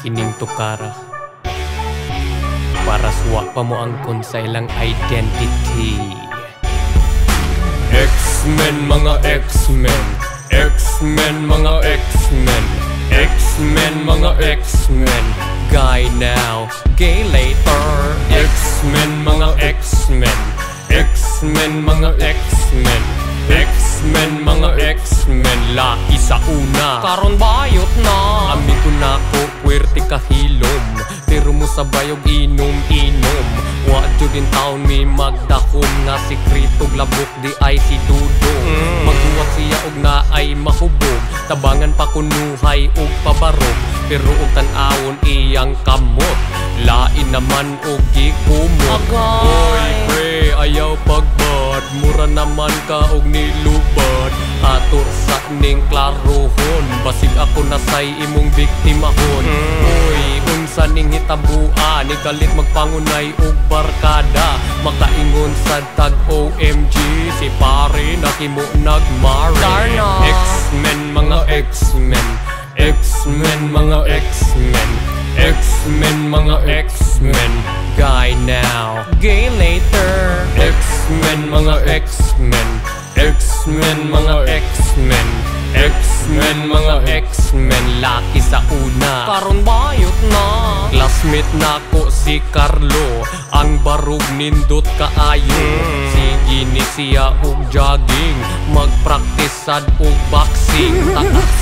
kining tukara para suwa pa mo angkon sa ilang identity. X-Men, mga X-Men, X-Men, mga X-Men, X-Men, mga X-Men, guy now, gay later. X-Men, mga X-Men, X-Men, mga X-Men, X-Men, mga X-Men, laki sa una, karon bayot na. Ami ko na ko, puwerte kahilom, pero mo sa bayog inom-inom. Wadyo din taon mi magdakom, nga sikritog labok di ay si Dudong. Maghuwat siya og na ay mahubog, tabangan pa kunuhay og pabarog, pero og tan-awon iyang kamot, lain naman og gikumot. Oy pre, ayaw pagbad, mura naman ka og nilubad. Ator sa ning klarohon, basig ako nasay imong biktimahon. Oy, unsa ning hitabuan, ikalit magpangunay og barkada, makaingon sa tag OMG, si pare nakimo nagmari. X-Men, mga X-Men, X-Men, mga X-Men, X-Men, mga X-Men, guy now, gay later. X-Men, mga X-Men, X-Men, mga X-Men, X-Men, mga X-Men, laki sa una, karon bayot na. Classmate nako si Carlo, ang barug nindot kaayo. Sige ni siya og jogging, magpractice sad og boxing. Takas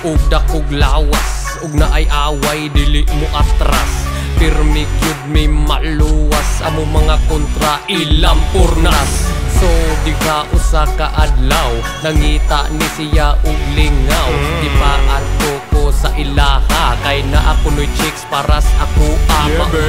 og dakog lawas, og naay away dili mo atras. Pirmi gyud may maluwas, amo mga kontra ilang purnas. So di ka usa ka adlaw, nangita ni siya og lingaw. Di pa adto ko sa ilaha, kay na ako noy chicks paras ako ama ko.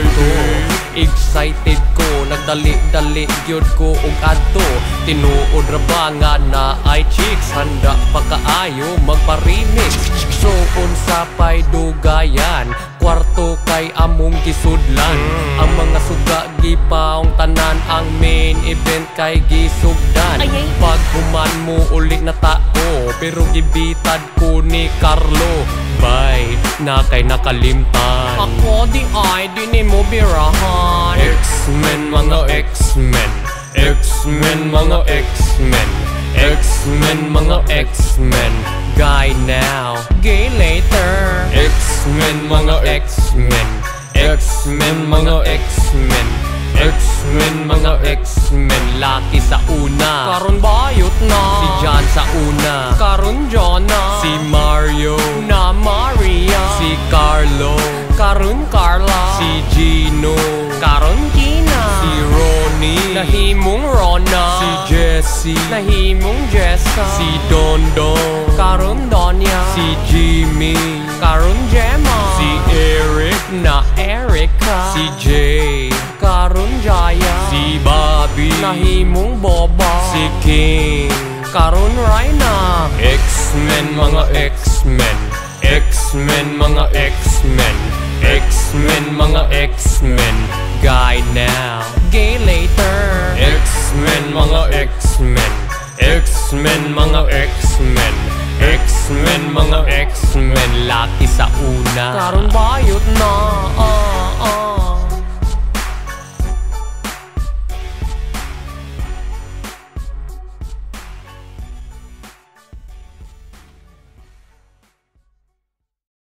Excited ko, nagdali-dali gyud ko og adto. Tinuod ra ba nga na ay chicks, handa pa kaayo magpa-remix. So unsa pay dugayan, kwarto kay among kisudlan. Ang mga suga gipaong tanan, ang main event kay gisugdan. Pag human mo uli na tao, pero gibitad ko ni Carlo. Bye, na kay nakalimtan. Ako di ay di ni mo birahan. X-Men, mga X-Men, X-Men, mga X-Men, X-Men, mga X-Men, guy now, gay later. X-Men, mga X-Men, X-Men, mga X-Men, X-Men, mga X-Men, laki sa una, karon bayot na. Si John sa una, karon John na. Si Mario, na Maria. Si Carlo, karon Carla. Si Gino, karon Gina. Si Ronnie, nahimong Rona. Si Jessie, nahimong Jessa. Si Dondon, karon Donya. Si Jimmy, karon Gemma. Si Eric, na Erica. Si Jay, karon Jaya. Si Bobby, nahimong Boba. Si King, karon Raina. X-Men, mga X-Men, X-Men, mga X-Men, X-Men, mga X-Men, guy now, gay later. X-Men, mga X-Men, X-Men, mga X-Men, X-Men, mga X-Men, laki sa una, karon bayot na.